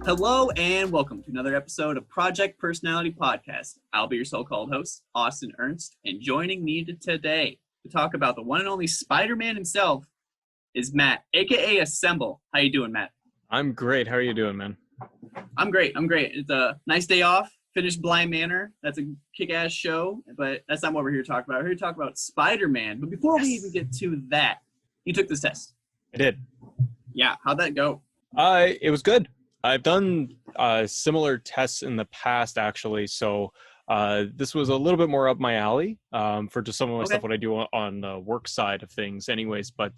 Hello and welcome to another episode of Project Personality Podcast. I'll be your so-called host, Austin Ernst, and joining me today to talk about the one and only Spider-Man himself is Matt, aka Assemble. How you doing, Matt? I'm great. How are you doing, man? I'm great. It's a nice day off. Finished Blind Manor. That's a kick-ass show, but that's not what we're here to talk about. We're here to talk about Spider-Man. But before we even get to that, you took this test. I did. Yeah. How'd that go? It was good. I've done similar tests in the past, actually. So this was a little bit more up my alley for just some of my stuff, what I do on the work side of things anyways. But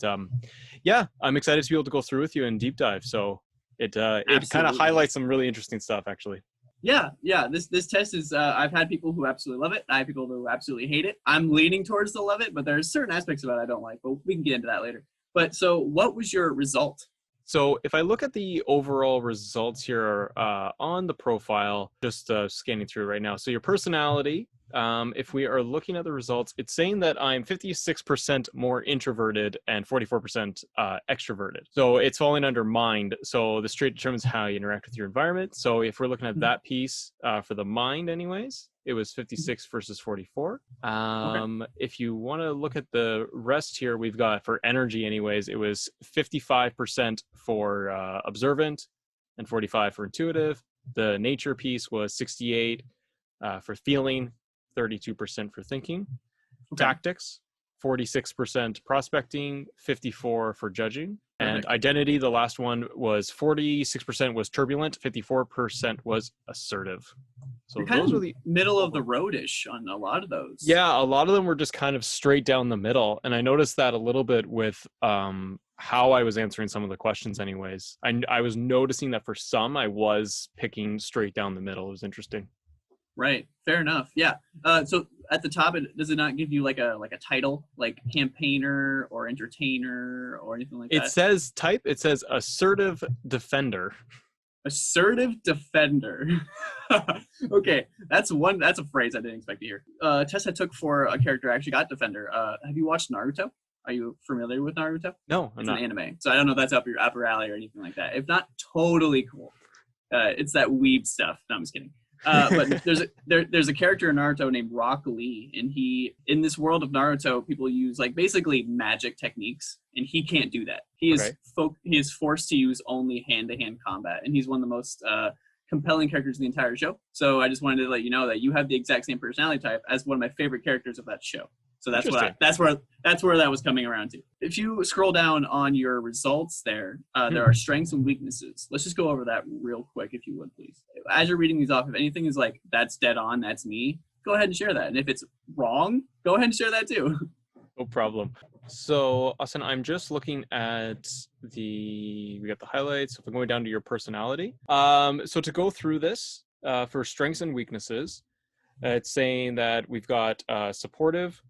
yeah, I'm excited to be able to go through with you and deep dive. So it kind of highlights some really interesting stuff, actually. Yeah. This test is, I've had people who absolutely love it. I have people who absolutely hate it. I'm leaning towards the love it, but there's certain aspects of it I don't like, but we can get into that later. But so what was your result? So if I look at the overall results here on the profile, just scanning through right now. So your personality, if we are looking at the results, it's saying that I'm 56% more introverted and 44% extroverted. So it's falling under mind. So this trait determines how you interact with your environment. So if we're looking at that piece for the mind anyways, it was 56 versus 44. If you want to look at the rest here, we've got for energy anyways, it was 55% for observant and 45 for intuitive. The nature piece was 68 for feeling, 32% for thinking. Tactics, 46% prospecting, 54 for judging. And identity, the last one was 46% was turbulent, 54% was assertive. So you're kind of middle of the road-ish on a lot of those. Yeah, a lot of them were just kind of straight down the middle. And I noticed that a little bit with how I was answering some of the questions anyways. I was noticing that for some, I was picking straight down the middle. It was interesting. Right. Fair enough. Yeah. So at the top, does it not give you like a title, like campaigner or entertainer or anything like that? It says type. It says assertive defender. Assertive defender. Okay, that's a phrase I didn't expect to hear. Test I took for a character I actually got defender. Have you watched Naruto? Are you familiar with Naruto? No, I'm not. It's an anime, so I don't know if that's up your upper alley or anything like that. If not, totally cool. It's that weeb stuff. No, I'm just kidding. But there's a character in Naruto named Rock Lee, and in this world of Naruto, people use like basically magic techniques, and he can't do that. He is forced to use only hand-to-hand combat, and he's one of the most compelling characters in the entire show. So I just wanted to let you know that you have the exact same personality type as one of my favorite characters of that show. So that's where that was coming around to. If you scroll down on your results there are strengths and weaknesses. Let's just go over that real quick, if you would, please. As you're reading these off, if anything is like, that's dead on, that's me, go ahead and share that. And if it's wrong, go ahead and share that too. No problem. So, Austin, I'm just looking at we got the highlights. If I'm going down to your personality. So to go through this, for strengths and weaknesses, it's saying that we've got supportive.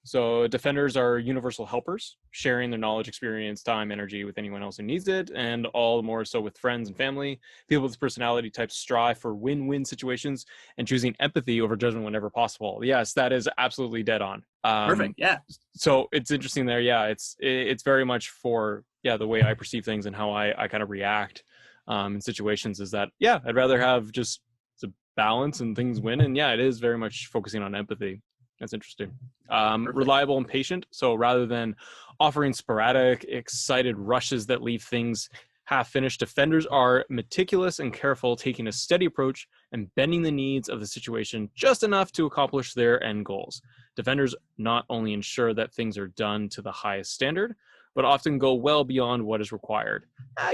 So defenders are universal helpers, sharing their knowledge, experience, time, energy with anyone else who needs it, and all more so with friends and family. People with personality types strive for win-win situations and choosing empathy over judgment whenever possible. Yes, that is absolutely dead on. Perfect. Yeah. So it's interesting there. Yeah, it's very much for the way I perceive things and how I kind of react in situations. Is that I'd rather have just a balance and things win, and it is very much focusing on empathy. That's interesting. Reliable and patient. So rather than offering sporadic, excited rushes that leave things half-finished, defenders are meticulous and careful, taking a steady approach and bending the needs of the situation just enough to accomplish their end goals. Defenders not only ensure that things are done to the highest standard, but often go well beyond what is required.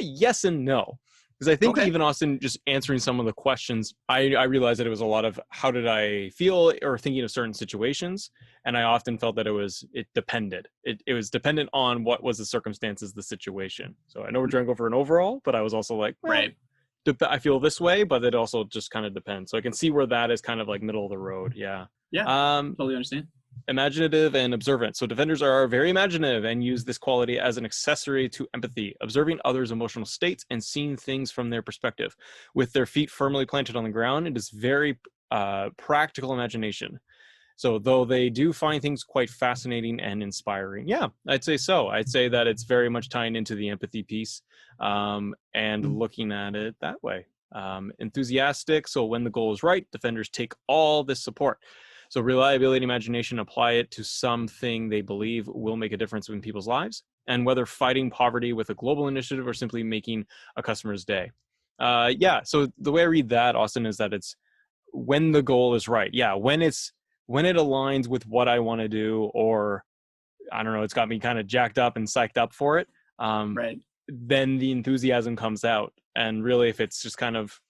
Yes and no. Because I think even Austin, just answering some of the questions, I realized that it was a lot of how did I feel or thinking of certain situations. And I often felt that it depended. It was dependent on what was the circumstances, the situation. So I know we're trying to go for an overall, but I was also like, right. I feel this way, but it also just kind of depends. So I can see where that is kind of like middle of the road. Yeah. Yeah. Totally understand. Imaginative and observant. So defenders are very imaginative and use this quality as an accessory to empathy, observing others' emotional states and seeing things from their perspective. With their feet firmly planted on the ground, it is very practical imagination. So though they do find things quite fascinating and inspiring, yeah, I'd say so. I'd say that it's very much tying into the empathy piece, and looking at it that way. Enthusiastic. So when the goal is right, defenders take all this support. So reliability, imagination, apply it to something they believe will make a difference in people's lives. And whether fighting poverty with a global initiative or simply making a customer's day. Yeah. So the way I read that, Austin, is that it's when the goal is right. Yeah. When it aligns with what I want to do, or I don't know, it's got me kind of jacked up and psyched up for it. Right. Then the enthusiasm comes out. And really, if it's just kind of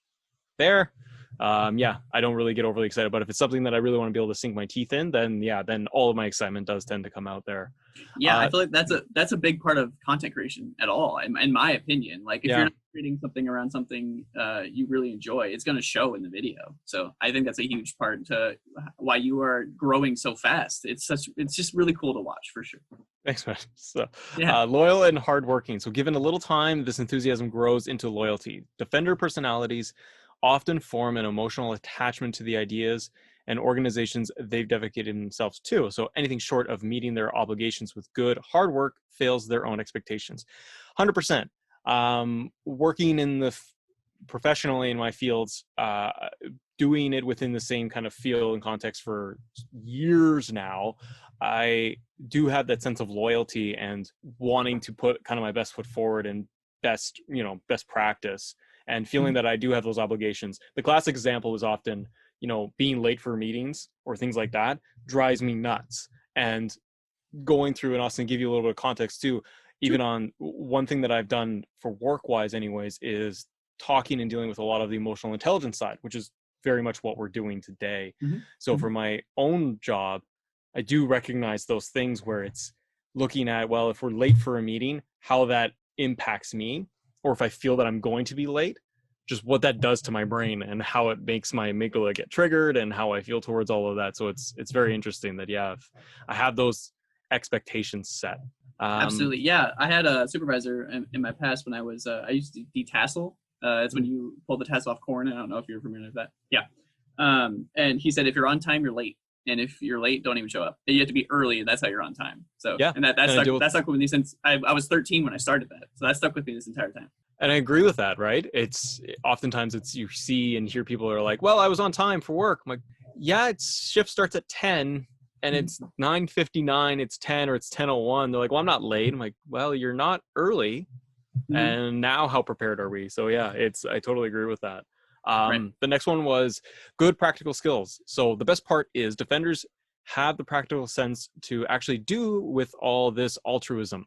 there, yeah, I don't really get overly excited. But if it's something that I really want to be able to sink my teeth in, then yeah, then all of my excitement does tend to come out there. Yeah, I feel like that's a big part of content creation at all, in my opinion. Like if you're not creating something around something you really enjoy, it's going to show in the video. So I think that's a huge part to why you are growing so fast. It's just really cool to watch, for sure. Thanks, man. So, loyal and hardworking. So given a little time, this enthusiasm grows into loyalty. Defender personalities often form an emotional attachment to the ideas and organizations they've dedicated themselves to. So anything short of meeting their obligations with good hard work fails their own expectations. 100%. Working in professionally in my fields, doing it within the same kind of field and context for years now, I do have that sense of loyalty and wanting to put kind of my best foot forward and best practice, and feeling that I do have those obligations. The classic example is often, being late for meetings or things like that drives me nuts. And going through, and Austin, give you a little bit of context too, even on one thing that I've done for work-wise anyways, is talking and dealing with a lot of the emotional intelligence side, which is very much what we're doing today. So for my own job, I do recognize those things where it's looking at, well, if we're late for a meeting, how that impacts me, or if I feel that I'm going to be late, just what that does to my brain and how it makes my amygdala get triggered and how I feel towards all of that. So it's very interesting that, I have those expectations set. Absolutely. Yeah. I had a supervisor in my past when I used to detassel. It's when you pull the tassel off corn. I don't know if you're familiar with that. Yeah. And he said, if you're on time, you're late. And if you're late, don't even show up. And you have to be early, and that's how you're on time. So yeah, and that stuck with me since I was 13 when I started that. So that stuck with me this entire time. And I agree with that, right? It's oftentimes you see and hear people are like, well, I was on time for work. I'm like, yeah, shift starts at 10 and it's 9:59, it's 10 or it's 10:01. They're like, well, I'm not late. I'm like, well, you're not early. And now how prepared are we? So yeah, I totally agree with that. Right. The next one was good practical skills. So the best part is defenders have the practical sense to actually do with all this altruism.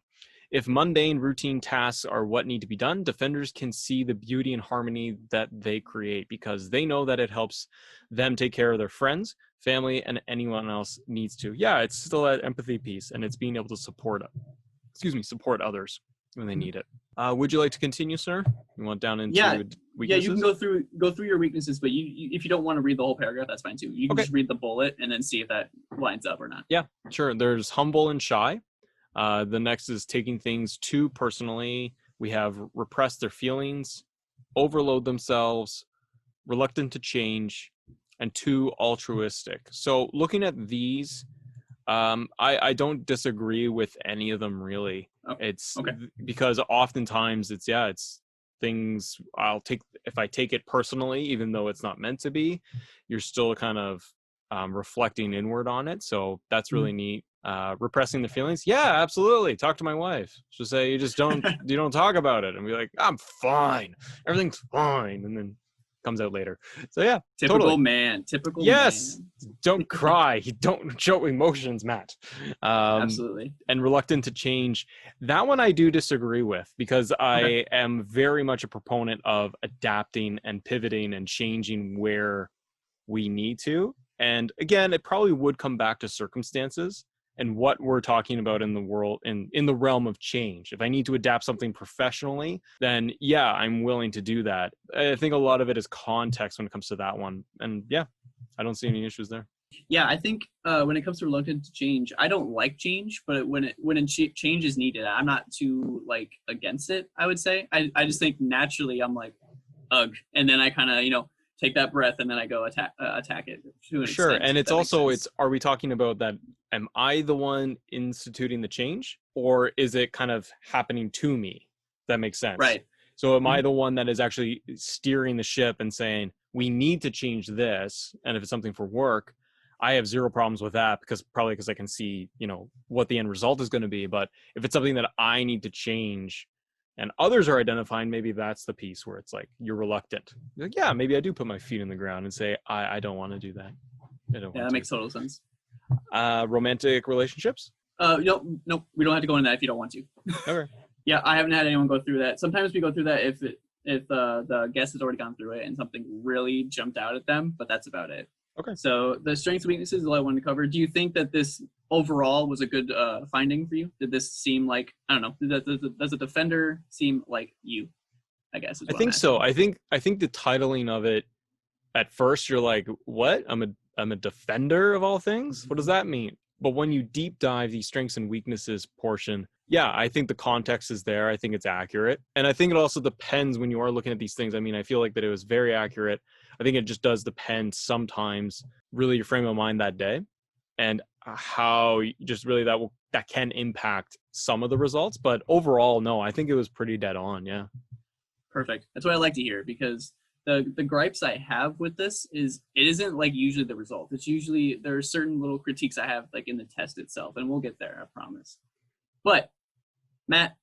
If mundane routine tasks are what need to be done, defenders can see the beauty and harmony that they create because they know that it helps them take care of their friends, family, and anyone else needs to. Yeah, it's still that empathy piece, and it's being able to support others when they need it. Would you like to continue, sir? You want down into weaknesses? Yeah, you can go through your weaknesses, but you if you don't want to read the whole paragraph, that's fine too. You can just read the bullet and then see if that lines up or not. Yeah, sure. There's humble and shy. The next is taking things too personally. We have repress their feelings, overload themselves, reluctant to change, and too altruistic. So looking at these, I don't disagree with any of them really. It's because oftentimes it's things if I take it personally, even though it's not meant to be, you're still kind of reflecting inward on it. So that's really neat. Repressing the feelings. Yeah, absolutely. Talk to my wife. Just say, you don't talk about it and be like, I'm fine. Everything's fine. And then comes out later. So yeah, typical man. Don't cry. Don't show emotions, Matt. Absolutely. And reluctant to change. That one I do disagree with because I am very much a proponent of adapting and pivoting and changing where we need to. And again, it probably would come back to circumstances and what we're talking about in the world, in the realm of change. If I need to adapt something professionally, then yeah, I'm willing to do that. I think a lot of it is context when it comes to that one. And yeah, I don't see any issues there. Yeah, I think when it comes to reluctant to change, I don't like change, but when change is needed, I'm not too against it, I would say. I just think naturally I'm like, ugh. And then I kind of, take that breath, and then I go attack it to an Sure. extent. And it's that makes also, sense. are we talking about that? Am I the one instituting the change, or is it kind of happening to me? That makes sense. Right. So am I the one that is actually steering the ship and saying, we need to change this? And if it's something for work, I have zero problems with that because I can see, what the end result is going to be. But if it's something that I need to change and others are identifying, maybe that's the piece where it's like, you're reluctant. You're like, yeah, maybe I do put my feet in the ground and say, I don't want to do that. I don't want Yeah, that to. makes total sense. Romantic relationships? Nope, we don't have to go into that if you don't want to. Okay. Yeah, I haven't had anyone go through that. Sometimes we go through that if the guest has already gone through it and something really jumped out at them, but that's about it. Okay. So the strengths and weaknesses is all I wanted to cover. Do you think that this overall was a good finding for you? Did this seem like, I don't know, does a defender seem like you, I guess? I think so. I think the titling of it, at first you're like, what? I'm a defender of all things? What does that mean? But when you deep dive the strengths and weaknesses portion, yeah, I think the context is there. I think it's accurate. And I think it also depends when you are looking at these things. I mean, I feel like that it was very accurate. I think it just does depend sometimes really your frame of mind that day and how just really that can impact some of the results. But overall, no, I think it was pretty dead on. Yeah. Perfect. That's what I like to hear, because the gripes I have with this is it isn't like usually the result. It's usually there are certain little critiques I have like in the test itself, and we'll get there, I promise. But Matt,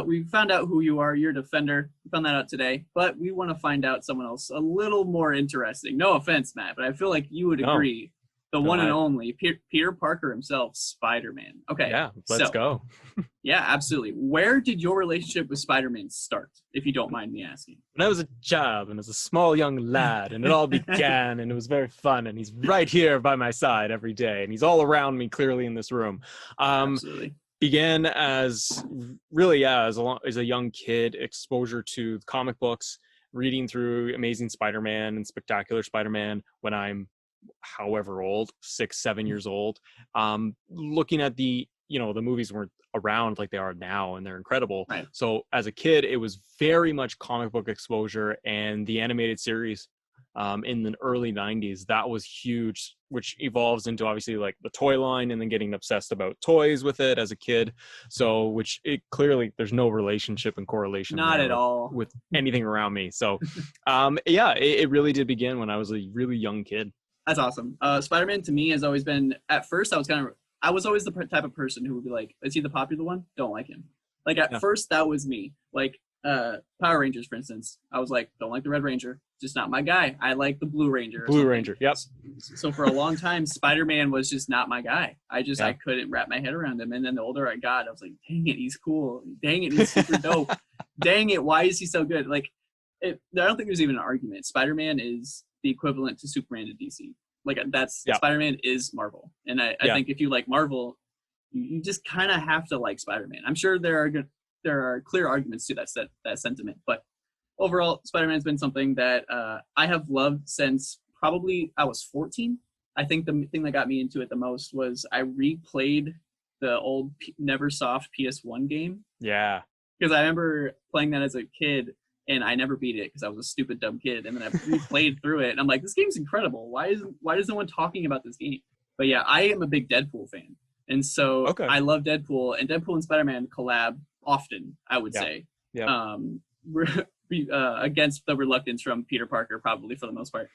we found out who you are. You're a defender. We found that out today, but we want to find out someone else a little more interesting. No offense, Matt, but I feel like you would agree. The one and only Peter Parker himself, Spider-Man. Okay. Yeah, let's go. Yeah, absolutely. Where did your relationship with Spider-Man start, if you don't mind me asking? When I was a child and as a small young lad, and it all began, and it was very fun, and he's right here by my side every day, and he's all around me clearly in this room. Absolutely. Began as really, yeah, as a young kid, exposure to comic books, reading through Amazing Spider-Man and Spectacular Spider-Man when I'm however old, 6, 7 years old, looking at the movies weren't around like they are now, and they're incredible. Right. So as a kid, it was very much comic book exposure, and the animated series in the early 90s, that was huge, which evolves into obviously like the toy line and then getting obsessed about toys with it as a kid. So which it clearly there's no relationship and correlation Not at all with anything around me. So yeah, it really did begin when I was a really young kid. That's awesome. Spider-Man to me has always been, at first I was always the type of person who would be like, is he the popular one? Don't like him. Like at first that was me. Like Power Rangers, for instance. I was like, don't like the Red Ranger. Just not my guy. I like the Blue Ranger. Blue Ranger, yep. So for a long time, Spider-Man was just not my guy. I couldn't wrap my head around him. And then the older I got, I was like, dang it, he's cool. Dang it, he's super dope. Dang it, why is he so good? Like, I don't think there's even an argument. Spider-Man is the equivalent to Superman to DC. Like Spider-Man is Marvel. And I think if you like Marvel, you just kind of have to like Spider-Man. I'm sure there are clear arguments to that sentiment, but overall, Spider-Man's been something that I have loved since probably I was 14. I think the thing that got me into it the most was I replayed the old Neversoft PS1 game. Yeah. Because I remember playing that as a kid, and I never beat it because I was a stupid, dumb kid. And then I replayed through it, and I'm like, this game's incredible. Why is no one talking about this game? But yeah, I am a big Deadpool fan. And so I love Deadpool, and Deadpool and Spider-Man collab often, I would say. Yeah. Against the reluctance from Peter Parker, probably for the most part.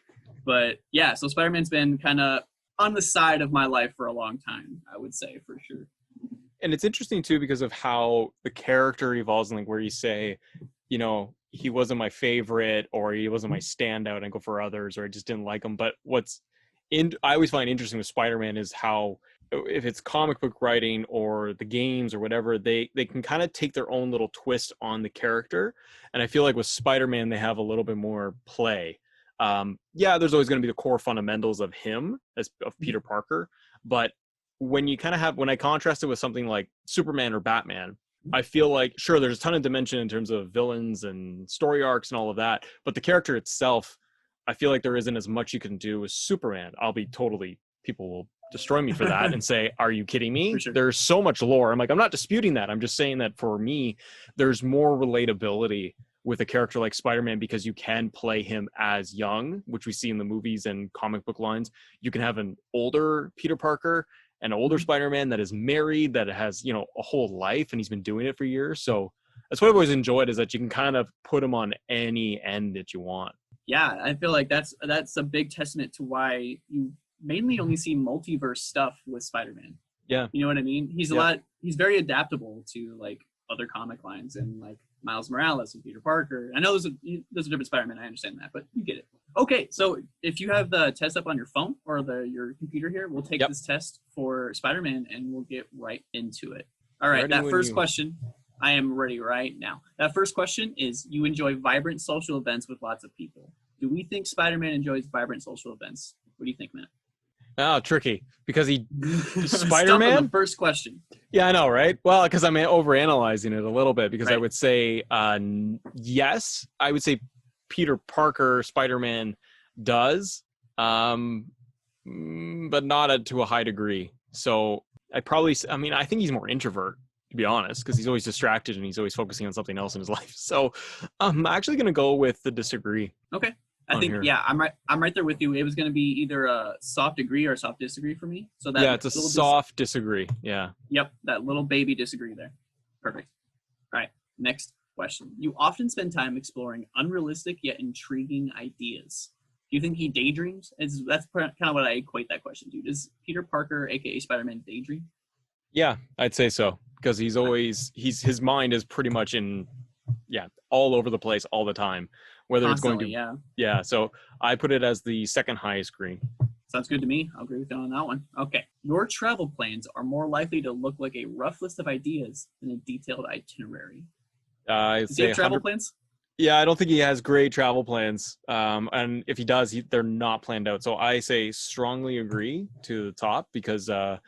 But yeah, so Spider-Man's been kind of on the side of my life for a long time, I would say, for sure. And it's interesting too because of how the character evolves, and like where you say, he wasn't my favorite, or he wasn't my standout, and go for others, or I just didn't like him. But I always find interesting with Spider-Man is how, if it's comic book writing or the games or whatever, they can kind of take their own little twist on the character. And I feel like with Spider-Man, they have a little bit more play. There's always going to be the core fundamentals of him of Peter Parker. But when I contrast it with something like Superman or Batman, I feel like, sure, there's a ton of dimension in terms of villains and story arcs and all of that. But the character itself, I feel like there isn't as much you can do with Superman. People will destroy me for that and say, are you kidding me? Sure. There's so much lore. I'm like, I'm not disputing that. I'm just saying that for me, there's more relatability with a character like Spider-Man, because you can play him as young, which we see in the movies and comic book lines. You can have an older Peter Parker, an older Spider-Man that is married, that has, you know, a whole life, and he's been doing it for years. So that's what I've always enjoyed, is that you can kind of put him on any end that you want. Yeah, I feel like that's a big testament to why you mainly only see multiverse stuff with Spider-Man. Yeah. You know what I mean? He's he's very adaptable to like other comic lines, and like Miles Morales and Peter Parker. I know there's a different Spider-Man, I understand that, but you get it. Okay, so if you have the test up on your phone or your computer here, we'll take this test for Spider-Man and we'll get right into it. All right, that first question, I am ready right now. That first question is, you enjoy vibrant social events with lots of people. Do we think Spider-Man enjoys vibrant social events? What do you think, Matt? Oh, tricky, because he Spider-Man. The first question. Yeah, I know, right? Well, because I'm overanalyzing it a little bit, because I would say yes. I would say Peter Parker Spider-Man does, but not to a high degree. So I think he's more introvert, to be honest, because he's always distracted and he's always focusing on something else in his life. So I'm actually going to go with the disagree. Okay. I think I'm right there with you. It was going to be either a soft agree or a soft disagree for me. So that it's a soft disagree. Yeah. Yep, that little baby disagree there. Perfect. All right, next question. You often spend time exploring unrealistic yet intriguing ideas. Do you think he daydreams? That's kind of what I equate that question to. Does Peter Parker, aka Spider-Man, daydream? Yeah, I'd say so, because his mind is pretty much all over the place all the time. Whether constantly, it's going to so I put it as the second highest green. Sounds good to me. I'll agree with you on that one. Okay. Your travel plans are more likely to look like a rough list of ideas than a detailed itinerary. Does he have travel plans? Yeah, I don't think he has great travel plans. And if he does, they're not planned out. So I say strongly agree to the top, because I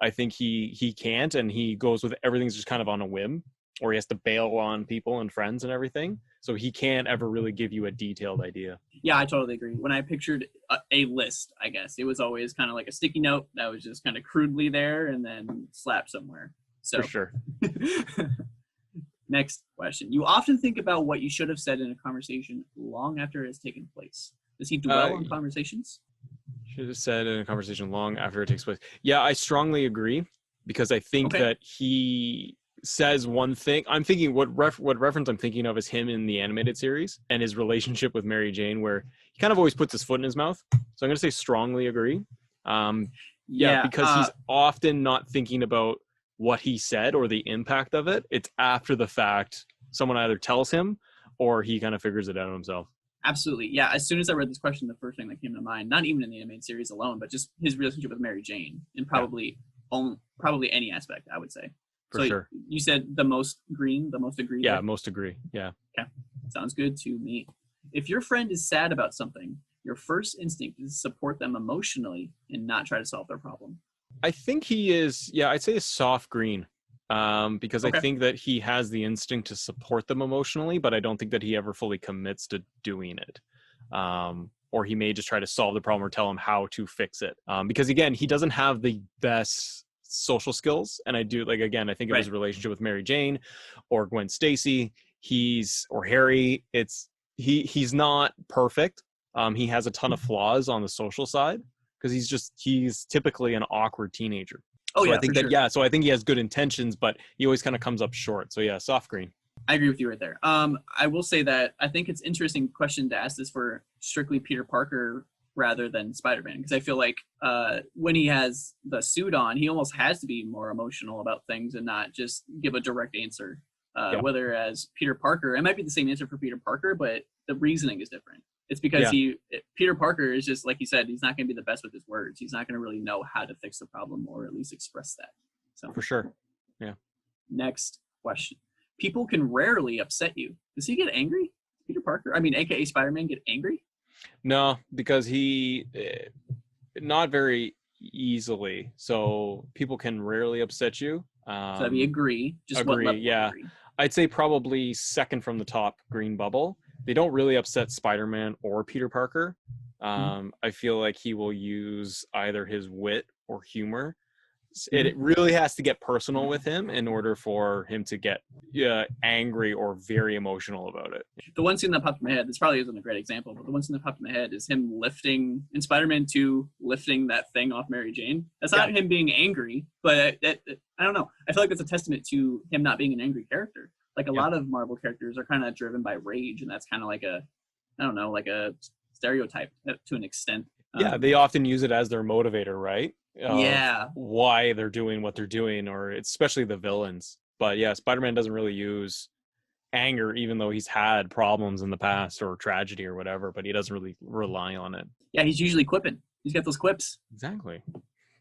think he can't, and he goes with everything's just kind of on a whim, or he has to bail on people and friends and everything. So he can't ever really give you a detailed idea. Yeah, I totally agree. When I pictured a list, I guess, it was always kind of like a sticky note that was just kind of crudely there and then slapped somewhere. So. For sure. Next question. You often think about what you should have said in a conversation long after it has taken place. Does he dwell on conversations? Should have said in a conversation long after it takes place. Yeah, I strongly agree, because I think that he says one thing. I'm thinking what reference I'm thinking of is him in the animated series and his relationship with Mary Jane, where he kind of always puts his foot in his mouth. So I'm going to say strongly agree. Because he's often not thinking about what he said or the impact of it. It's after the fact. Someone either tells him or he kind of figures it out himself. Absolutely. Yeah. As soon as I read this question, the first thing that came to mind, not even in the animated series alone, but just his relationship with Mary Jane, and probably any aspect, I would say. For sure. You said the most green, the most agree? Yeah, most agree. Yeah. Okay. Sounds good to me. If your friend is sad about something, your first instinct is to support them emotionally and not try to solve their problem. I think he is, I'd say a soft green, because I think that he has the instinct to support them emotionally, but I don't think that he ever fully commits to doing it. Or he may just try to solve the problem or tell them how to fix it. Because again, he doesn't have the best social skills, and I think of his relationship with Mary Jane or Gwen Stacy, or Harry. He's not perfect. He has a ton of flaws on the social side, because he's typically an awkward teenager. So I think so I think he has good intentions, but he always kind of comes up short. So soft green. I agree with you right there. I will say that I think it's an interesting question to ask this for strictly Peter Parker rather than Spider-Man, because I feel like when he has the suit on, he almost has to be more emotional about things and not just give a direct answer. Whether as Peter Parker, it might be the same answer for Peter Parker, but the reasoning is different. It's because Peter Parker is just, like you said, he's not going to be the best with his words. He's not going to really know how to fix the problem, or at least express that. So for sure. Yeah. Next question. People can rarely upset you. Does he get angry? Peter Parker, aka Spider-Man, get angry? No, because he not very easily. So people can rarely upset you. So that'd be agree. Just agree, what level agree? I'd say probably second from the top, green bubble. They don't really upset Spider-Man or Peter Parker. I feel like he will use either his wit or humor It really has to get personal with him in order for him to get angry or very emotional about it. The one scene that popped in my head, this probably isn't a great example, but the one scene that popped in my head is him lifting, in Spider-Man 2, lifting that thing off Mary Jane. That's not him being angry, but I don't know. I feel like that's a testament to him not being an angry character. Like a lot of Marvel characters are kind of driven by rage, and that's kind of like a stereotype to an extent. They often use it as their motivator, right? Why they're doing what they're doing, or especially the villains. But yeah, Spider-Man doesn't really use anger, even though he's had problems in the past or tragedy or whatever, but he doesn't really rely on it. Yeah, he's usually quipping. He's got those quips. Exactly.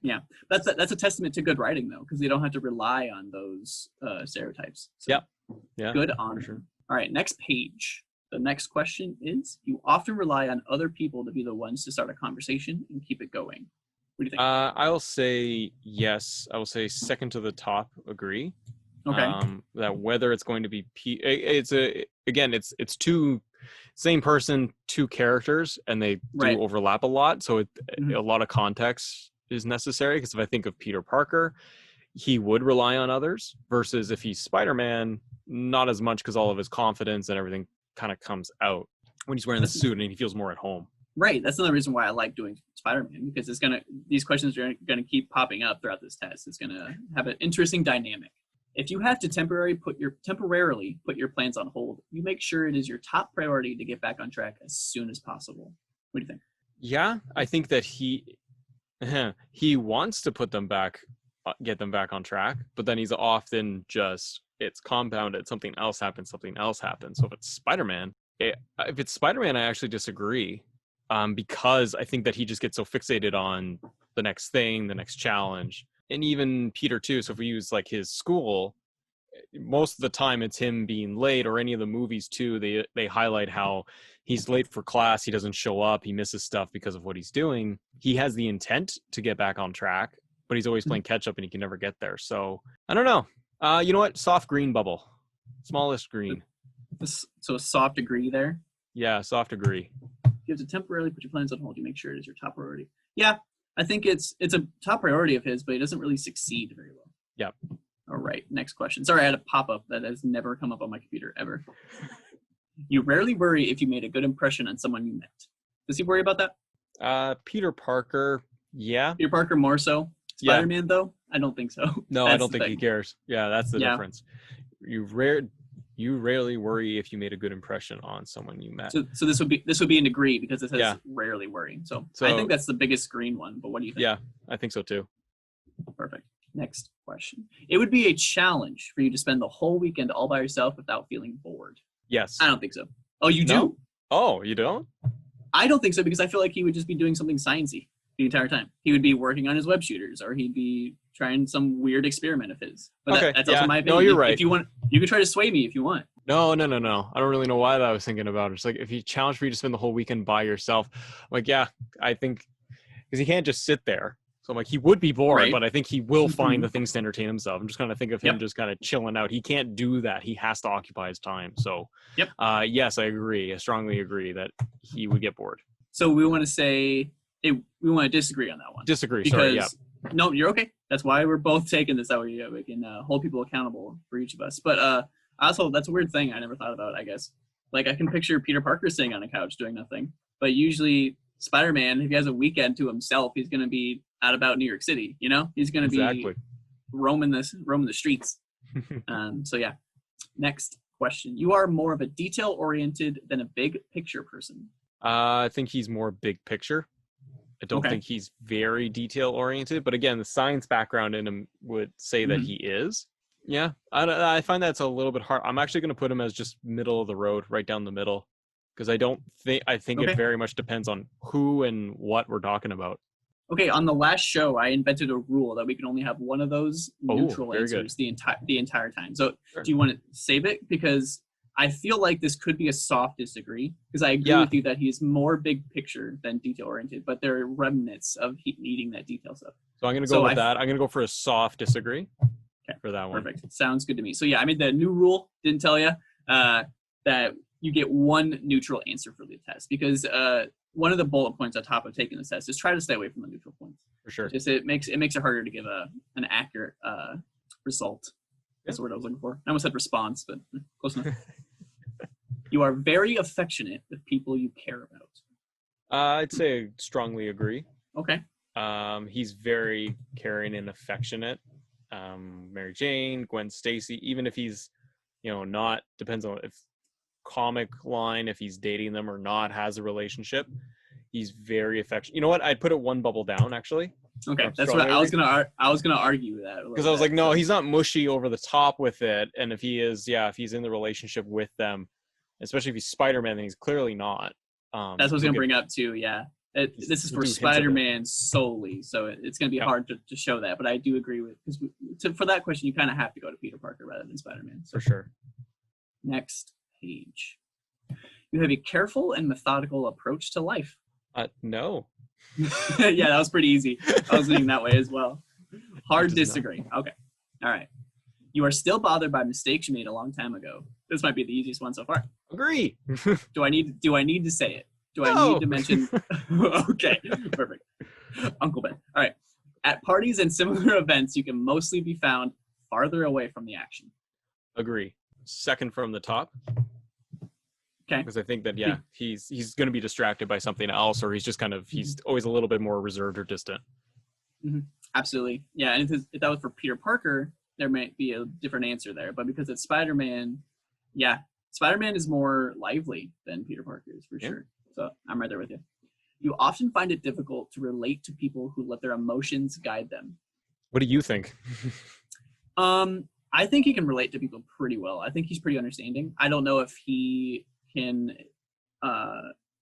Yeah, that's a testament to good writing, though, because they don't have to rely on those stereotypes. So, yeah, good on sure. All right, next page. The next question is, you often rely on other people to be the ones to start a conversation and keep it going. What do you think? I'll say yes. I will say second to the top, agree. Okay. That whether it's going to be it's two same person, two characters, and they do overlap a lot. So a lot of context is necessary, because if I think of Peter Parker, he would rely on others, versus if he's Spider-Man, not as much, because all of his confidence and everything kind of comes out when he's wearing the suit and he feels more at home. Right. That's another reason why I like doing Spider-Man, because these questions are gonna keep popping up throughout this test. It's gonna have an interesting dynamic. If you have to temporarily put your plans on hold, you make sure it is your top priority to get back on track as soon as possible. What do you think? Yeah, I think that he wants to put them back, get them back on track, but then he's often just, it's compounded. Something else happens. So if it's Spider-Man, I actually disagree, because I think that he just gets so fixated on the next thing, the next challenge. And even Peter too. So if we use like his school, most of the time it's him being late, or any of the movies too. They highlight how he's late for class. He doesn't show up. He misses stuff because of what he's doing. He has the intent to get back on track, but he's always playing catch up and he can never get there. So I don't know. You know what? Soft green bubble, smallest green. So a soft agree there. Yeah, soft agree. You have to temporarily put your plans on hold. You make sure it is your top priority. Yeah. I think it's a top priority of his, but he doesn't really succeed very well. Yep. All right, next question. Sorry, I had a pop-up that has never come up on my computer ever. You rarely worry if you made a good impression on someone you met. Does he worry about that? Peter Parker, yeah. Peter Parker more so. Spider-Man, though? I don't think so. No, I don't think he cares. Yeah, that's the difference. You rarely worry if you made a good impression on someone you met. So this would be an agree, because it says rarely worry. So I think that's the biggest green one. But what do you think? Yeah, I think so too. Perfect. Next question. It would be a challenge for you to spend the whole weekend all by yourself without feeling bored. Yes. I don't think so. Oh, you do? No? Oh, you don't? I don't think so, because I feel like he would just be doing something sciencey the entire time. He would be working on his web shooters, or he'd be trying some weird experiment of his. But that's also my opinion. No, you're right. If you want, you can try to sway me if you want. No. I don't really know why that I was thinking about it. It's like, if he challenged for you to spend the whole weekend by yourself, I'm like, yeah, I think, because he can't just sit there. So I'm like, he would be bored, but I think he will find the things to entertain himself. I'm just kind of think of him just kind of chilling out. He can't do that. He has to occupy his time. So yes, I agree. I strongly agree that he would get bored. So we want to say, we want to disagree on that one. Disagree, because, sorry, yeah. No, you're okay. That's why we're both taking this. That way we can hold people accountable for each of us. But also, that's a weird thing I never thought about, I guess. Like, I can picture Peter Parker sitting on a couch doing nothing. But usually, Spider-Man, if he has a weekend to himself, he's going to be out about New York City, you know? He's going to be roaming the streets. So, yeah. Next question. You are more of a detail-oriented than a big picture person. I think he's more big picture. I don't think he's very detail oriented, but again, the science background in him would say that he is. Yeah, I find that's a little bit hard. I'm actually going to put him as just middle of the road, right down the middle, because I think it very much depends on who and what we're talking about. Okay, on the last show, I invented a rule that we can only have one of those neutral answers the entire time. So do you want to save it? Because I feel like this could be a soft disagree, because I agree with you that he's more big picture than detail oriented, but there are remnants of needing that detail stuff. So I'm going to go with that. I'm going to go for a soft disagree for that one. Perfect. Sounds good to me. So yeah, I made the new rule. Didn't tell you that you get one neutral answer for the test, because one of the bullet points on top of taking the test is try to stay away from the neutral points. For sure. Just it makes it harder to give an accurate result. That's the word I was looking for. I almost said response, but close enough. You are very affectionate with people you care about. I'd say strongly agree. Okay. He's very caring and affectionate. Mary Jane, Gwen Stacy, even if he's, not, depends on if comic line, if he's dating them or not, has a relationship, he's very affectionate. You know what? I'd put it one bubble down, actually. Okay, that's what I was gonna argue that, because I was like, no, he's not mushy over the top with it. And if he is, if he's in the relationship with them, especially if he's Spider-Man, then he's clearly not. That's what I was gonna bring up too. Yeah, this is for Spider-Man solely, so it's gonna be hard to show that. But I do agree with, because for that question, you kind of have to go to Peter Parker rather than Spider-Man. So. For sure. Next page. You have a careful and methodical approach to life. No. Yeah, that was pretty easy. I was thinking that way as well. Hard disagree. Okay. All right. You are still bothered by mistakes you made a long time ago. This might be the easiest one so far. Agree. Do I need to say it? Do I need to mention? Okay, perfect. Uncle Ben. All right. At parties and similar events, you can mostly be found farther away from the action. Agree. Second from the top. Okay. Because I think that he's going to be distracted by something else, or he's always a little bit more reserved or distant. Mm-hmm. Absolutely. Yeah, and if that was for Peter Parker, there might be a different answer there. But because it's Spider-Man, Spider-Man is more lively than Peter Parker is, for sure. So I'm right there with you. You often find it difficult to relate to people who let their emotions guide them. What do you think? I think he can relate to people pretty well. I think he's pretty understanding. I don't know if he can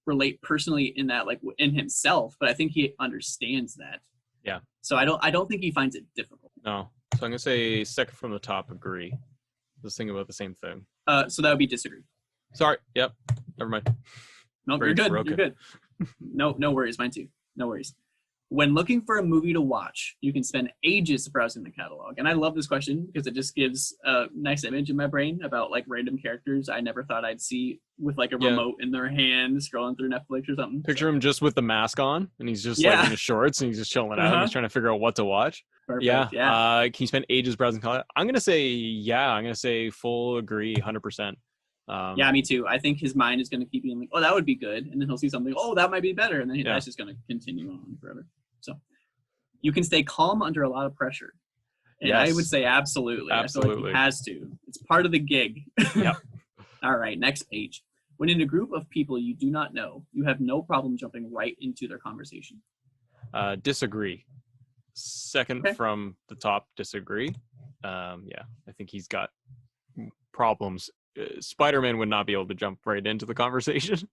relate personally in that, like in himself, but I think he understands that. Yeah. So I don't think he finds it difficult. No. So I'm gonna say second from the top. Agree. Let's think about the same thing. So that would be disagree. Sorry. Yep. Never mind. No, you're good. You're good. No worries. Mine too. No worries. When looking for a movie to watch, you can spend ages browsing the catalog. And I love this question because it just gives a nice image in my brain about like random characters I never thought I'd see with like a remote in their hand scrolling through Netflix or something. Picture him just with the mask on and he's just like in his shorts and he's just chilling out and he's trying to figure out what to watch. Perfect. Yeah. Can you spend ages browsing catalog? I'm going to say full agree 100%. Yeah, me too. I think his mind is going to keep being like, oh, that would be good. And then he'll see something, oh, that might be better. And then that's just going to continue on forever. So you can stay calm under a lot of pressure. And I would say absolutely. I feel like he has to. It's part of the gig. Yep. All right, next page. When in a group of people you do not know, you have no problem jumping right into their conversation. Disagree. Second from the top, disagree. I think he's got problems. Spider-Man would not be able to jump right into the conversation.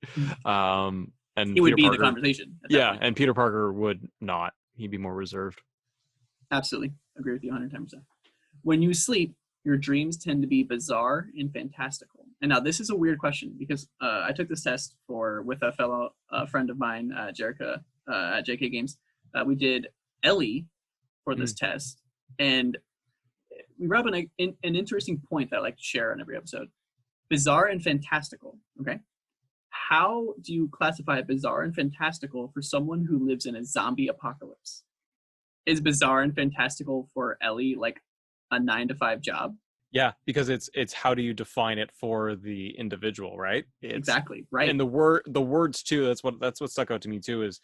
And he would be in the conversation. Yeah, and Peter Parker would not. He'd be more reserved. Absolutely. Agree with you 110%. When you sleep, your dreams tend to be bizarre and fantastical. And now this is a weird question because I took this test with a fellow friend of mine, Jerica, at JK Games. We did Ellie for this test. And we brought up an interesting point that I like to share on every episode. Bizarre and fantastical, okay? How do you classify bizarre and fantastical for someone who lives in a zombie apocalypse? Is bizarre and fantastical for Ellie like a 9-to-5 job? Yeah, because it's how do you define it for the individual, right? Exactly, right. And the words too, that's what stuck out to me too, is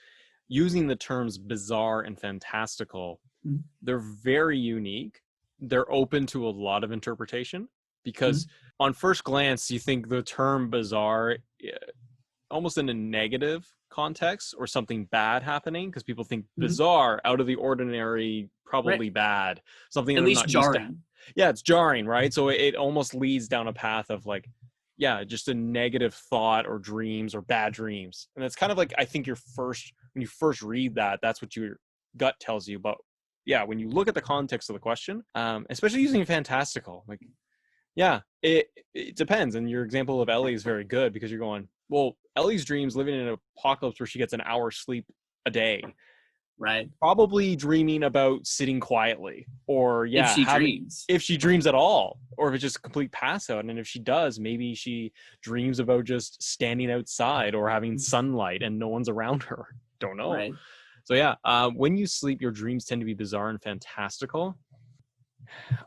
using the terms bizarre and fantastical. Mm-hmm. They're very unique. They're open to a lot of interpretation because on first glance, you think the term bizarre almost in a negative context or something bad happening because people think bizarre, out of the ordinary, probably bad, something at least jarring. Yeah, it's jarring, right? So it almost leads down a path of like, just a negative thought or dreams or bad dreams. And it's kind of like, I think when you first read that, that's what your gut tells you. But when you look at the context of the question, especially using fantastical, like, it depends. And your example of Ellie is very good because you're going, well, Ellie's dreams living in an apocalypse where she gets an hour sleep a day. Right. Probably dreaming about sitting quietly or if she dreams at all, or if it's just a complete pass out. And if she does, maybe she dreams about just standing outside or having sunlight and no one's around her. Don't know. Right. So yeah, when you sleep, your dreams tend to be bizarre and fantastical.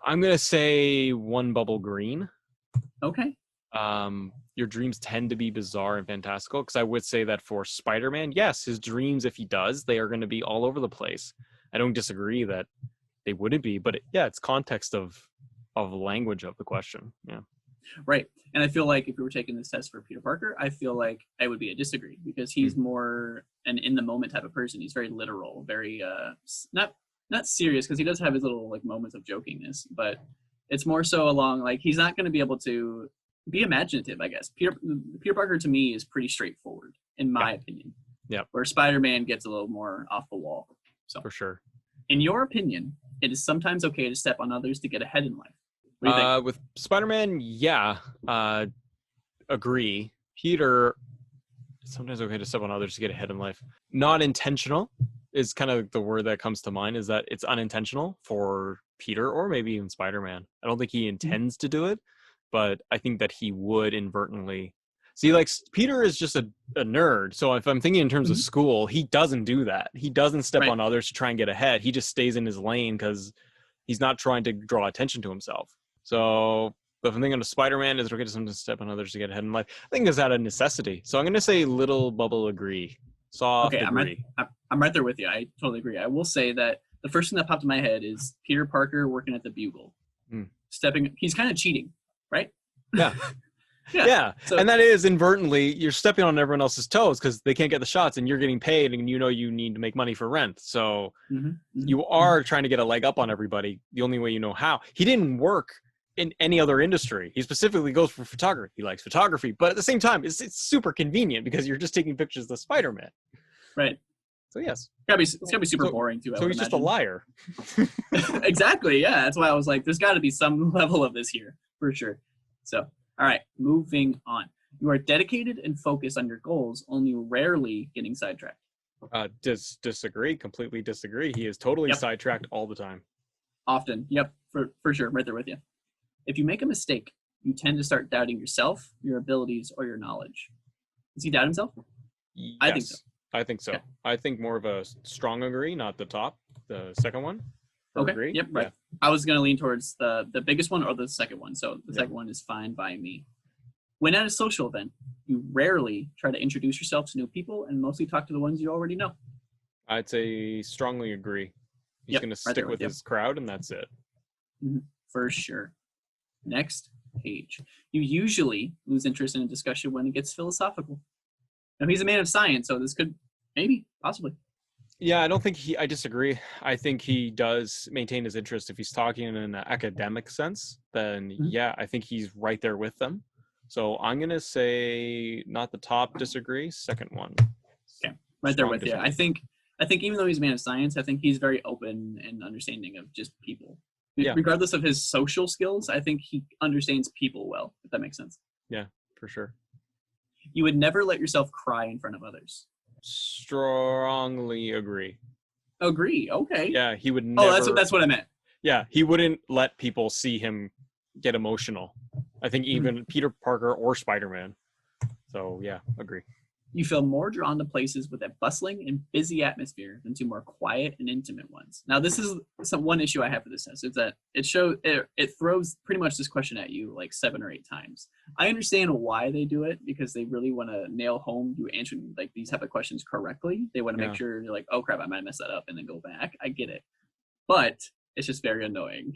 I'm going to say one bubble green. Okay. Your dreams tend to be bizarre and fantastical, because I would say that for Spider-Man, yes, his dreams, if he does, they are going to be all over the place. I don't disagree that they wouldn't be, but it's context of language of the question. Yeah. Right. And I feel like if we were taking this test for Peter Parker, I feel like I would be a disagree, because he's more an in the moment type of person. He's very literal, very not serious, because he does have his little like moments of jokingness, but it's more so along like he's not going to be able to be imaginative, I guess. Peter Parker to me is pretty straightforward in my opinion. Yeah. Where Spider-Man gets a little more off the wall. So For sure. in your opinion, it is sometimes okay to step on others to get ahead in life. What do you think? With Spider-Man, yeah, agree. Peter, sometimes okay to step on others to get ahead in life. Not intentional is kind of the word that comes to mind, is that it's unintentional for Peter, or maybe even Spider-Man. I don't think he intends to do it, but I think that he would inadvertently. See, like, Peter is just a nerd. So if I'm thinking in terms of school, he doesn't do that. He doesn't step on others to try and get ahead. He just stays in his lane because he's not trying to draw attention to himself. So if I'm thinking of Spider-Man, is it okay to sometimes step on others to get ahead in life? I think it's out of necessity. So I'm going to say little bubble agree. Soft agree. I'm right there with you. I totally agree. I will say that the first thing that popped in my head is Peter Parker working at the Bugle. He's kind of cheating, right? Yeah. Yeah. So, and that is inadvertently, you're stepping on everyone else's toes because they can't get the shots and you're getting paid and you need to make money for rent. So you are trying to get a leg up on everybody the only way you know how. He didn't work in any other industry. He specifically goes for photography. He likes photography, but at the same time, it's super convenient because you're just taking pictures of Spider-Man. Right. So yes. It's gotta be super boring too. So he's just a liar. Exactly. Yeah. That's why I was like, there's got to be some level of this here for sure. So, all right, moving on. You are dedicated and focused on your goals, only rarely getting sidetracked. Disagree. Completely disagree. He is totally sidetracked all the time. Often. Yep. For sure. Right there with you. If you make a mistake, you tend to start doubting yourself, your abilities, or your knowledge. Does he doubt himself? Yes, I think so. I think so. Okay. I think more of a strong agree, not the top. The second one. Okay. Agree? Yep. Right. Yeah. I was going to lean towards the biggest one or the second one. So the second one is fine by me. When at a social event, you rarely try to introduce yourself to new people and mostly talk to the ones you already know. I'd say strongly agree. He's going to stick with his crowd, and that's it. For sure. Next page. You usually lose interest in a discussion when it gets philosophical. Now, he's a man of science, so this could possibly. Yeah, I disagree. I think he does maintain his interest. If he's talking in an academic sense, then I think he's right there with them. So I'm going to say not the top disagree, second one. Okay, right there with you. I think even though he's a man of science, I think he's very open and understanding of just people. Yeah. Regardless of his social skills, I think he understands people well, if that makes sense. Yeah, for sure. You would never let yourself cry in front of others. Strongly agree. Agree. Okay. Yeah, he would never. Oh, that's what I meant. Yeah, he wouldn't let people see him get emotional. I think even Peter Parker or Spider-Man. So yeah, agree. You feel more drawn to places with a bustling and busy atmosphere than to more quiet and intimate ones. Now, this is one issue I have for this test, is that it throws pretty much this question at you like 7 or 8 times. I understand why they do it, because they really want to nail home you answering like these type of questions correctly. They want to make sure you're like, oh crap, I might mess that up, and then go back. I get it, but it's just very annoying.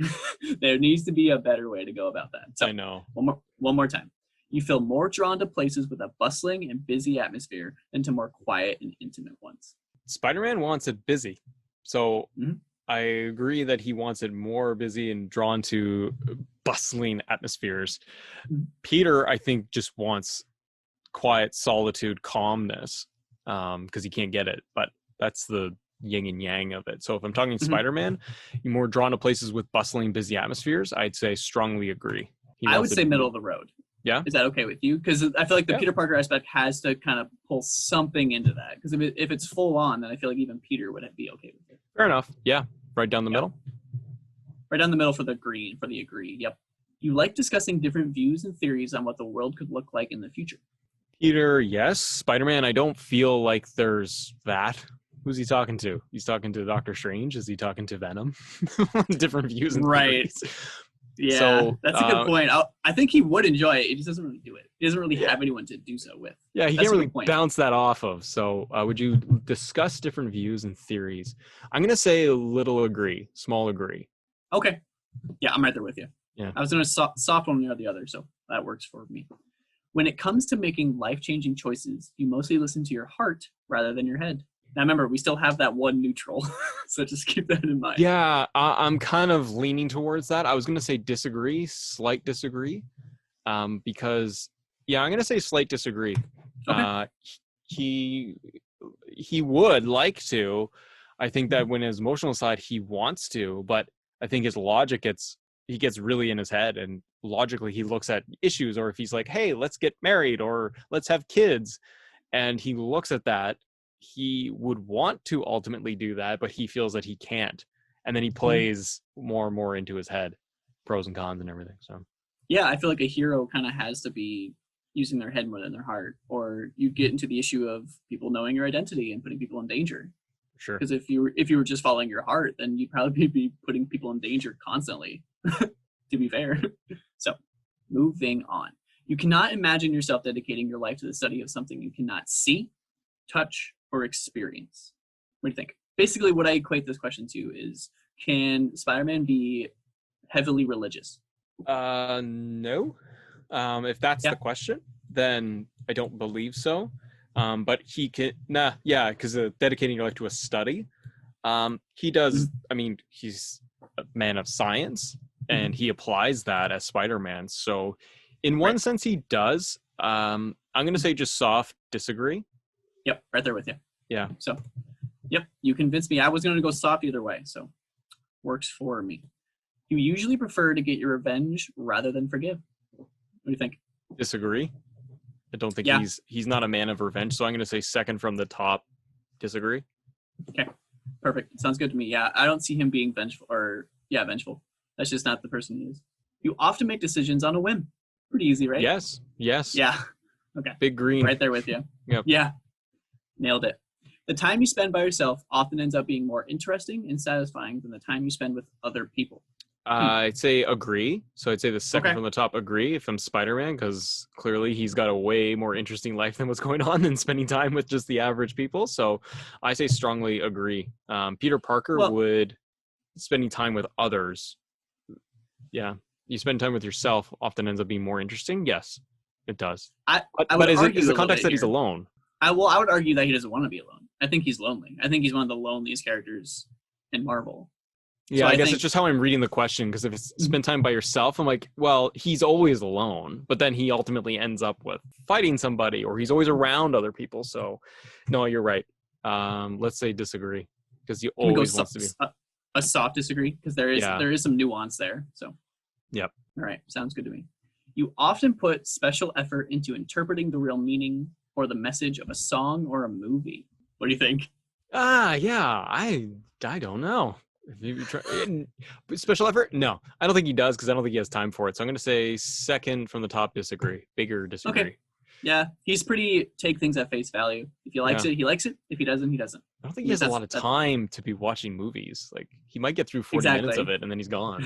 There needs to be a better way to go about that. So, I know. One more time. You feel more drawn to places with a bustling and busy atmosphere than to more quiet and intimate ones. Spider-Man wants it busy. So I agree that he wants it more busy and drawn to bustling atmospheres. Peter, I think, just wants quiet, solitude, calmness, because he can't get it. But that's the yin and yang of it. So if I'm talking Spider-Man, you're more drawn to places with bustling, busy atmospheres, I'd say strongly agree. I would say middle of the road. Yeah. Is that okay with you? Because I feel like the Peter Parker aspect has to kind of pull something into that. Because if it's full on, then I feel like even Peter would be okay with it. Fair enough. Yeah. Right down the middle. Right down the middle for the agree. Yep. You like discussing different views and theories on what the world could look like in the future. Peter, yes. Spider-Man, I don't feel like there's that. Who's he talking to? He's talking to Doctor Strange. Is he talking to Venom? Different views and Right. theories. Yeah, So, that's a good point. I think he would enjoy it. He just doesn't really do it. He doesn't really have anyone to do so with. Yeah, he That's can't a really good point. bounce that off of. So would you discuss different views and theories? I'm going to say a little agree, small agree. Okay. Yeah, I'm right there with you. Yeah. I was going to soft one or the other, so that works for me. When it comes to making life-changing choices, you mostly listen to your heart rather than your head. Now remember, we still have that one neutral, so just keep that in mind. Yeah, I'm kind of leaning towards that. I was going to say disagree, slight disagree, because, yeah, I'm going to say slight disagree. Okay. He would like to. I think that when his emotional side, he wants to, but I think his logic gets really in his head, and logically he looks at issues, or if he's like, hey, let's get married or let's have kids, and he looks at that, he would want to ultimately do that, but he feels that he can't, and then he plays more and more into his head, pros and cons and everything. So yeah, I feel like a hero kind of has to be using their head more than their heart, or you get into the issue of people knowing your identity and putting people in danger. sure. Because if you were just following your heart, then you'd probably be putting people in danger constantly. To be fair. So, moving on. You cannot imagine yourself dedicating your life to the study of something you cannot see, touch, or experience. What do you think? Basically, what I equate this question to is, can Spider-Man be heavily religious? No. If that's the question, then I don't believe so. But he can, because dedicating your life to a study, he does. I mean, he's a man of science, and he applies that as Spider-Man. So, in one sense, he does. I'm going to say just soft disagree. Yep, right there with you. Yeah. So, yep, you convinced me. I was going to go soft either way, so works for me. You usually prefer to get your revenge rather than forgive. What do you think? Disagree. I don't think he's not a man of revenge, so I'm going to say second from the top. Disagree. Okay, perfect. Sounds good to me. Yeah, I don't see him being vengeful vengeful. That's just not the person he is. You often make decisions on a whim. Pretty easy, right? Yes. Yeah. Okay. Big green. Right there with you. Yep. Yeah. Nailed it. The time you spend by yourself often ends up being more interesting and satisfying than the time you spend with other people. I'd say agree. So I'd say the second from the top, agree, if I'm Spider-Man, because clearly he's got a way more interesting life than what's going on than spending time with just the average people. So I say strongly agree. Peter Parker would, spending time with others, you spend time with yourself often ends up being more interesting. Yes, it does. But is the context that he's alone? I would argue that he doesn't want to be alone. I think he's lonely. I think he's one of the loneliest characters in Marvel. Yeah, so I guess it's just how I'm reading the question, because if it's spend time by yourself, I'm like, well, he's always alone, but then he ultimately ends up with fighting somebody, or he's always around other people. So, no, you're right. Let's say disagree, because he always wants to be. A soft disagree, because there is some nuance there. So, yep. All right, sounds good to me. You often put special effort into interpreting the real meaning or the message of a song or a movie. What do you think? I don't know. If you try, special effort? No, I don't think he does, because I don't think he has time for it. So I'm going to say second from the top, disagree. Bigger disagree. Okay. Yeah, he's pretty take things at face value. If he likes it, he likes it. If he doesn't, he doesn't. I don't think he has a lot of time to be watching movies. Like, he might get through 40 minutes of it, and then he's gone.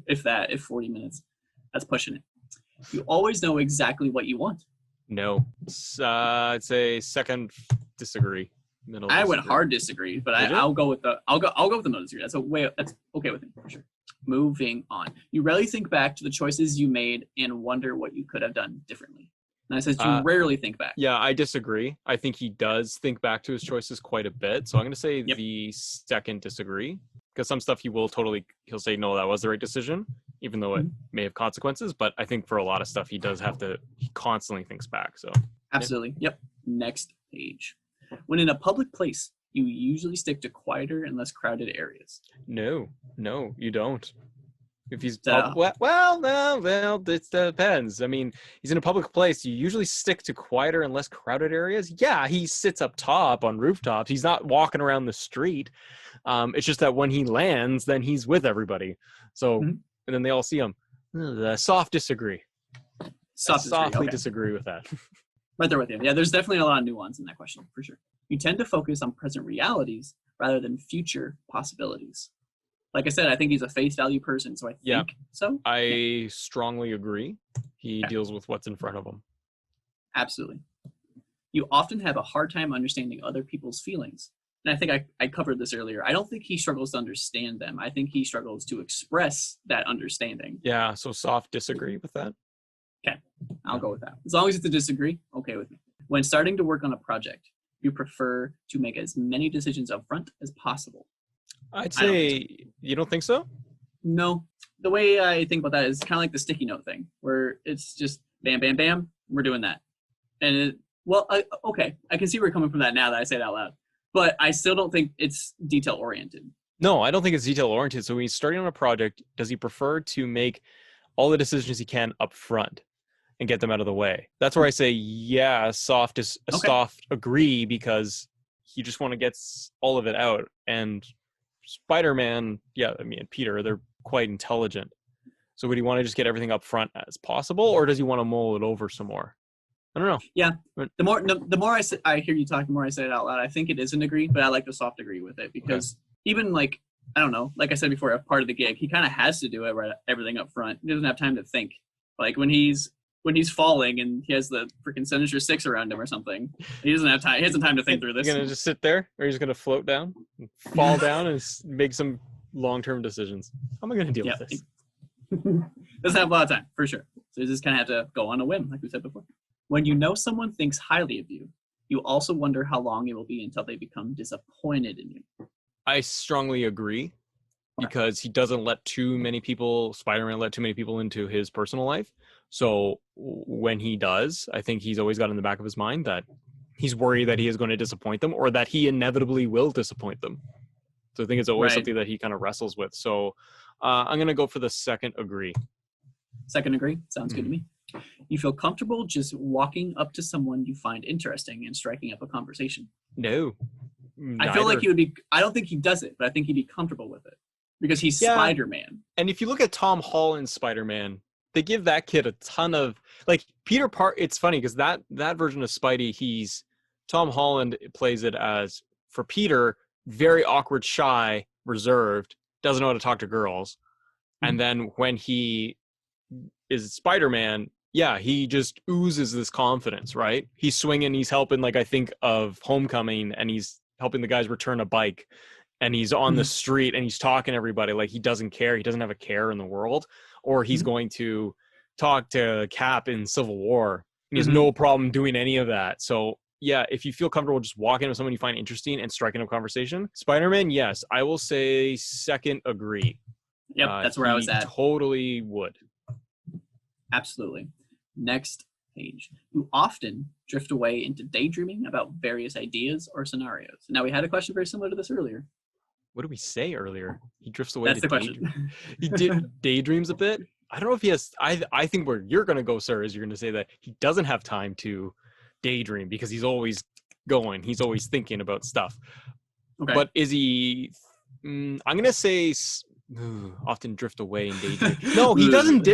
If 40 minutes. That's pushing it. You always know exactly what you want. No. I'd say second, disagree. Middle. I went hard disagree, but I'll go with the no disagree. That's okay with me for sure. Moving on. You rarely think back to the choices you made and wonder what you could have done differently. And I said you rarely think back. Yeah, I disagree. I think he does think back to his choices quite a bit. So I'm going to say the second disagree, because some stuff he'll say, no, that was the right decision, even though it may have consequences. But I think for a lot of stuff, he constantly thinks back. So absolutely. Yep. Next page. When in a public place, you usually stick to quieter and less crowded areas. No, you don't. If he's it depends. I mean, he's in a public place. You usually stick to quieter and less crowded areas. Yeah, he sits up top on rooftops. He's not walking around the street. It's just that when he lands, then he's with everybody. So, and then they all see him. Soft disagree. Soft disagree. Softly Okay. disagree with that. Right there with you. Yeah, there's definitely a lot of nuance in that question, for sure. You tend to focus on present realities rather than future possibilities. Like I said, I think he's a face value person, so I think so. I strongly agree. He Okay. deals with what's in front of him. Absolutely. You often have a hard time understanding other people's feelings. And I think I covered this earlier. I don't think he struggles to understand them. I think he struggles to express that understanding. Yeah, so soft disagree with that. Okay, I'll go with that. As long as it's a disagree, okay with me. When starting to work on a project, you prefer to make as many decisions up front as possible. I'd say, you don't think so? No. The way I think about that is kind of like the sticky note thing, where it's just bam, bam, bam, we're doing that. And okay, I can see where you're coming from that now that I say it out loud. But I still don't think it's detail-oriented. No, I don't think it's detail-oriented. So when he's starting on a project, does he prefer to make all the decisions he can up front and get them out of the way? That's where I say, yeah, soft agree, because you just want to get all of it out. And Spider-Man, and Peter, they're quite intelligent. So would he want to just get everything up front as possible, or does he want to mull it over some more? I don't know. Yeah. The more I hear you talk, the more I say it out loud. I think it is an agree, but I like the soft agree with it, because even like, I don't know, like I said before, a part of the gig, he kind of has to do everything up front. He doesn't have time to think. Like when he's falling and he has the freaking Sinister Six around him or something, he doesn't have time. He hasn't time to think through this. He's gonna just sit there, or he's gonna float down, fall down, and make some long-term decisions. How am I gonna deal with this? Doesn't have a lot of time, for sure. So you just kind of have to go on a whim, like we said before. When you know someone thinks highly of you, you also wonder how long it will be until they become disappointed in you. I strongly agree, because he doesn't let Spider-Man let too many people into his personal life. So when he does, I think he's always got in the back of his mind that he's worried that he is going to disappoint them, or that he inevitably will disappoint them. So I think it's always something that he kind of wrestles with. So I'm going to go for the second agree. Second agree? Sounds good to me. You feel comfortable just walking up to someone you find interesting and striking up a conversation? No. I feel like he would be, I don't think he does it, but I think he'd be comfortable with it because he's Spider-Man. And if you look at Tom Holland's Spider-Man, they give that kid a ton of, like, Peter Parker. It's funny because that version of Spidey, Tom Holland plays it as, for Peter, very awkward, shy, reserved, doesn't know how to talk to girls. And then when he is Spider-Man, he just oozes this confidence, right? He's swinging, he's helping, like, I think of Homecoming, and he's helping the guys return a bike, and he's on the street and he's talking to everybody like he doesn't care. He doesn't have a care in the world. Or he's going to talk to Cap in Civil War. He has no problem doing any of that. So if you feel comfortable just walking with someone you find interesting and striking up conversation, Spider-Man, yes, I will say second agree. Yep, that's where I was at. Totally would. Absolutely. Next page. You often drift away into daydreaming about various ideas or scenarios. Now, we had a question very similar to this earlier. What did we say earlier? He drifts away. That's the question. He daydreams a bit. I don't know if he has. I think where you're going to go, sir, is you're going to say that he doesn't have time to daydream because he's always going. He's always thinking about stuff. Okay. But is he? I'm going to say often drift away and daydream. No, he doesn't.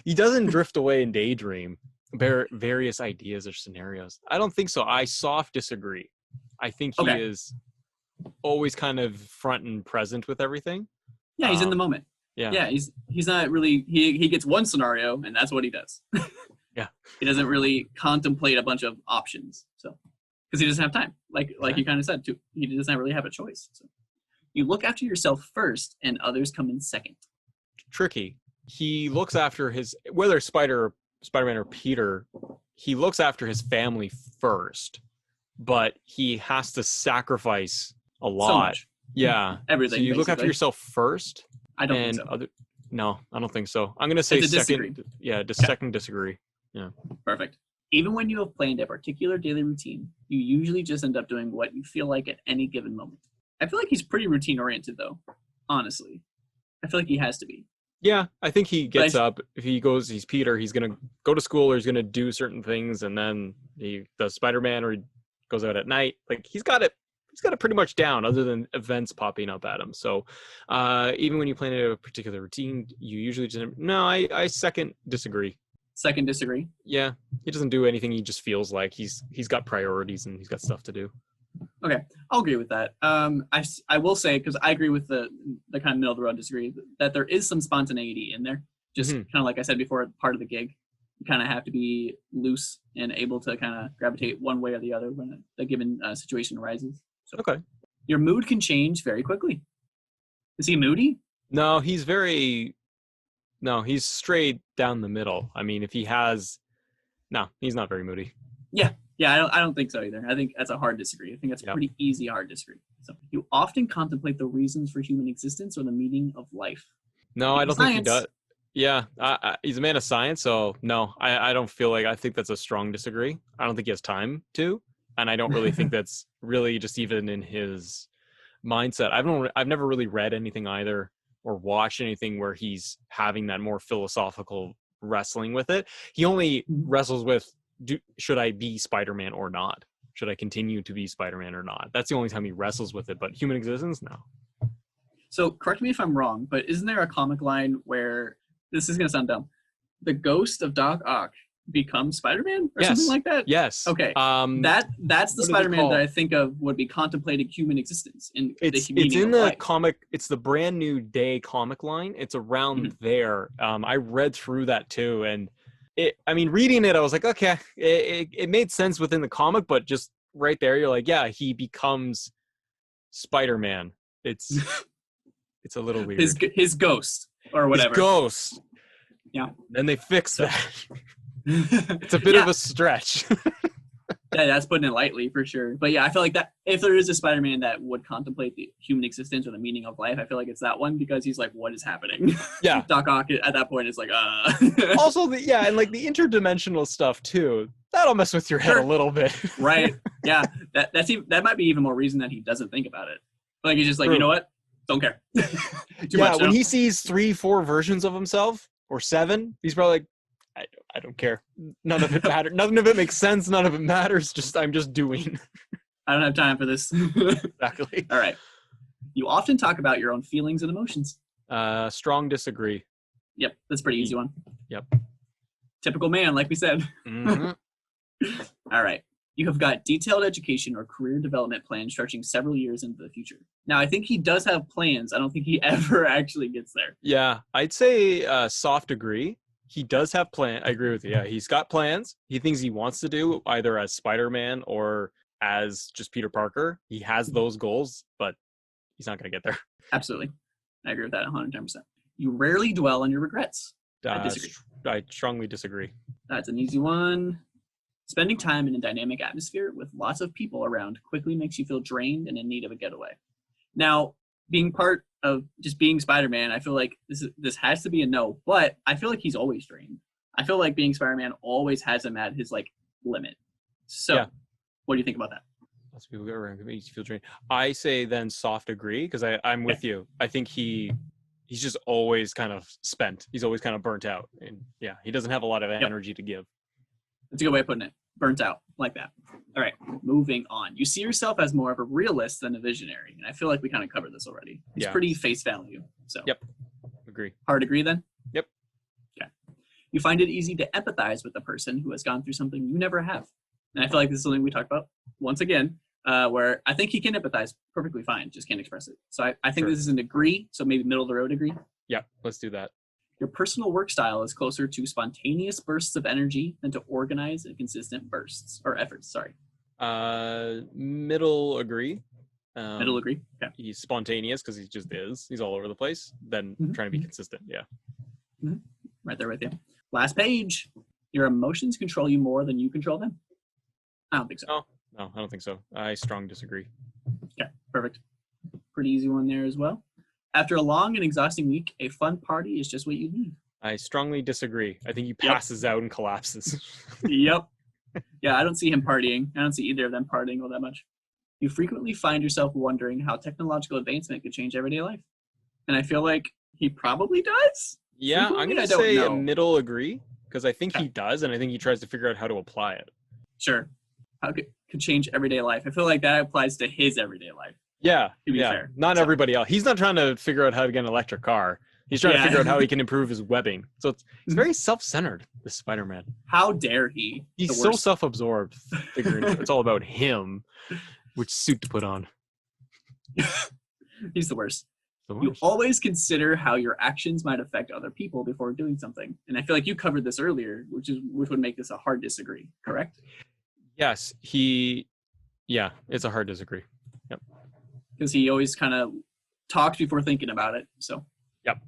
He doesn't drift away and daydream. Various ideas or scenarios. I don't think so. I soft disagree. I think he is always kind of front and present with everything. Yeah, he's in the moment. Yeah, he's not really. He gets one scenario and that's what he does. Yeah, he doesn't really contemplate a bunch of options. So because he doesn't have time, like you kind of said, too. He doesn't really have a choice. So you look after yourself first, and others come in second. Tricky. He looks after whether Spider-Man or Peter. He looks after his family first, but he has to sacrifice a lot. So much. Yeah, everything. So you look after yourself first. I don't think so. No, I don't think so. I'm going to say second. Disagree. Yeah, second disagree. Yeah. Perfect. Even when you have planned a particular daily routine, you usually just end up doing what you feel like at any given moment. I feel like he's pretty routine oriented, though. Honestly, I feel like he has to be. Yeah, I think he gets up. If he's Peter, he's going to go to school or he's going to do certain things, and then he does Spider-Man or he goes out at night. Like, he's got it got it pretty much down, other than events popping up at him. So even when you plan a particular routine, you usually just no. I second disagree. Second disagree. Yeah, he doesn't do anything. He just feels like he's got priorities and he's got stuff to do. Okay, I'll agree with that. I will say, because I agree with the kind of middle of the road disagree, that there is some spontaneity in there. Just kind of like I said before, part of the gig. You kind of have to be loose and able to kind of gravitate one way or the other when a given situation arises. So, okay. Your mood can change very quickly. Is he moody? No, he's straight down the middle. I mean, if he has, no, he's not very moody. Yeah, I don't think so either. I think that's a hard disagree. I think that's a pretty easy hard disagree. So you often contemplate the reasons for human existence or the meaning of life. No, I don't think he does. Yeah, he's a man of science, so no, I don't feel like, I think that's a strong disagree. I don't think he has time to, and I don't really think that's really just even in his mindset. I've never really read anything either or watched anything where he's having that more philosophical wrestling with it. He only wrestles with, should I be Spider-Man or not? Should I continue to be Spider-Man or not? That's the only time he wrestles with it, but human existence, no. So correct me if I'm wrong, but isn't there a comic line where, this is going to sound dumb, the ghost of Doc Ock becomes Spider-Man or something like that? Yes. Okay. That's the Spider-Man that I think of would be contemplating human existence. It's in the comic. It's the Brand New Day comic line. It's around there. I read through that too, and reading it, I was like, okay, it made sense within the comic, but just right there, you're like, yeah, he becomes Spider-Man. It's a little weird. His ghost or whatever. His ghost. Yeah. Then they fix that. It's a bit of a stretch. Yeah, that's putting it lightly for sure. But yeah, I feel like that if there is a Spider-Man that would contemplate the human existence or the meaning of life, I feel like it's that one, because he's like, what is happening? Yeah. Doc Ock at that point is like, Also, and like the interdimensional stuff too, that'll mess with your head a little bit. Right. Yeah. That might be even more reason that he doesn't think about it. Like he's just like, you know what? Don't care. Too much, when he sees 3-4 versions of himself or 7, he's probably like, I don't care. None of it matters. None of it makes sense. None of it matters. I'm just doing. I don't have time for this. Exactly. All right. You often talk about your own feelings and emotions. Strong disagree. Yep. That's a pretty easy one. Yep. Typical man, like we said. Mm-hmm. All right. You have got detailed education or career development plans stretching several years into the future. Now, I think he does have plans. I don't think he ever actually gets there. Yeah. I'd say soft agree. He does have plans. I agree with you. Yeah, he's got plans. He thinks he wants to do either as Spider-Man or as just Peter Parker. He has those goals, but he's not going to get there. Absolutely. I agree with that 110%. You rarely dwell on your regrets. I disagree. I strongly disagree. That's an easy one. Spending time in a dynamic atmosphere with lots of people around quickly makes you feel drained and in need of a getaway. Now, being part of just being Spider-Man, I feel like this has to be a no, but I feel like he's always drained. I feel like being Spider-Man always has him at his limit. So, What do you think about that? Lots of people get around, makes you feel drained. I say then soft agree, because I'm with you. I think he's just always kind of spent. He's always kind of burnt out, and he doesn't have a lot of energy to give. That's a good way of putting it. Burnt out, like that. All right, moving on. You see yourself as more of a realist than a visionary, and I feel like we kind of covered this already. It's pretty face value. So. Yep. Agree. Hard agree then? Yep. Okay. You find it easy to empathize with a person who has gone through something you never have. And I feel like this is something we talked about once again, where I think he can empathize perfectly fine, just can't express it. So I think this is an agree, so maybe middle of the road agree. Yeah, let's do that. Your personal work style is closer to spontaneous bursts of energy than to organized and consistent bursts or efforts. Sorry. Middle agree. Middle agree. Okay. He's spontaneous because he just is. He's all over the place. Then trying to be consistent. Yeah. Mm-hmm. Right there with you. Last page. Your emotions control you more than you control them. I don't think so. No, I don't think so. I strong disagree. Okay. Perfect. Pretty easy one there as well. After a long and exhausting week, a fun party is just what you need. I strongly disagree. I think he passes out and collapses. Yep. Yeah, I don't see him partying. I don't see either of them partying all that much. You frequently find yourself wondering how technological advancement could change everyday life. And I feel like he probably does. Yeah, I'm going to say a middle agree, because I think he does, and I think he tries to figure out how to apply it. Sure. how it could change everyday life. I feel like that applies to his everyday life. Yeah, To be yeah. fair, Not everybody else. He's not trying to figure out how to get an electric car. He's trying to figure out how he can improve his webbing. So it's very self-centered, this Spider-Man. How dare he? He's so self-absorbed, figuring it's all about him, which suit to put on. He's the worst. You always consider how your actions might affect other people before doing something. And I feel like you covered this earlier, which would make this a hard disagree, correct? Yes, it's a hard disagree. Yep. Because he always kind of talks before thinking about it. So, yep.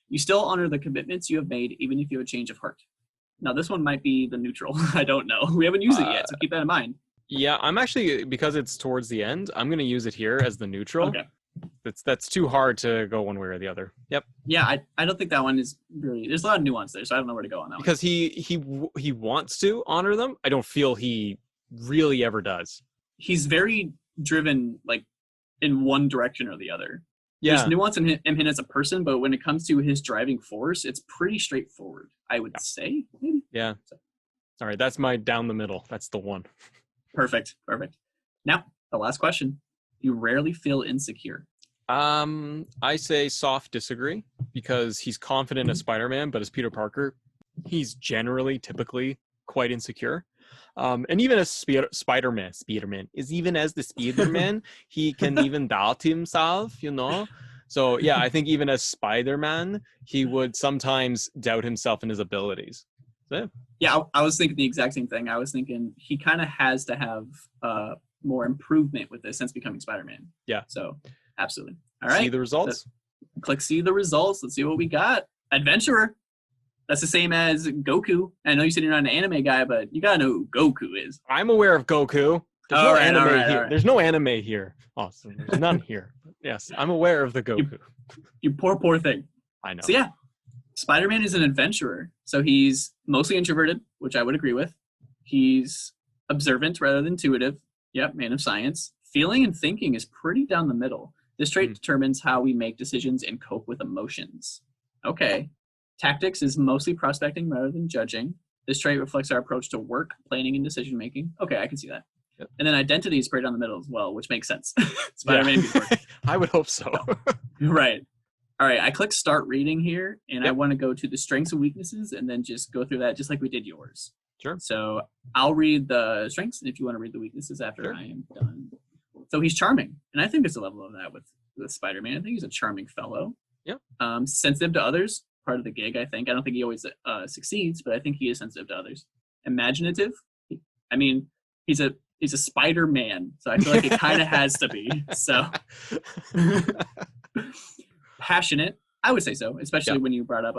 You still honor the commitments you have made, even if you have a change of heart. Now, this one might be the neutral. I don't know. We haven't used it yet, so keep that in mind. Yeah, I'm actually, because it's towards the end, I'm going to use it here as the neutral. Okay. That's too hard to go one way or the other. Yep. Yeah, I don't think that one is really. There's a lot of nuance there, so I don't know where to go on that. Because he wants to honor them. I don't feel he really ever does. He's very driven, like in one direction or the other. Yeah. There's nuance in him as a person, but when it comes to his driving force, it's pretty straightforward. I would say. Maybe. Yeah. So. All right, that's my down the middle. That's the one. Perfect. Now the last question. You rarely feel insecure. I say soft disagree because he's confident as Spider-Man, but as Peter Parker, he's typically quite insecure. And even as Spider-Man is even as the Spider-Man, he can even doubt himself, So yeah, I think even as Spider-Man, he would sometimes doubt himself and his abilities. So, yeah, I was thinking the exact same thing. I was thinking he kind of has to have more improvement with this since becoming Spider-Man. Yeah. So absolutely. All right. See the results. Click see the results. Let's see what we got. Adventurer. That's the same as Goku. I know you said you're not an anime guy, but you gotta know who Goku is. I'm aware of Goku. There's no anime here. All right. There's no anime here. Oh, so there's none here. Yes, I'm aware of the Goku. You poor thing. I know. So yeah, Spider-Man is an adventurer. So he's mostly introverted, which I would agree with. He's observant rather than intuitive. Yep, man of science. Feeling and thinking is pretty down the middle. This trait determines how we make decisions and cope with emotions. Okay. Tactics is mostly prospecting rather than judging. This trait reflects our approach to work, planning, and decision-making. Okay, I can see that. Yep. And then identity is pretty down the middle as well, which makes sense. Spider-Man. Yeah. I would hope so. Right. All right, I click start reading here, and I want to go to the strengths and weaknesses and then just go through that just like we did yours. Sure. So I'll read the strengths, and if you want to read the weaknesses after I am done. So he's charming, and I think there's a level of that with Spider-Man. I think he's a charming fellow. Yep. Sensitive to others, part of the gig, I think. I don't think he always succeeds, but I think he is sensitive to others. Imaginative. I mean, he's a Spider-Man, so I feel like it kind of has to be. So passionate, I would say so, especially when you brought up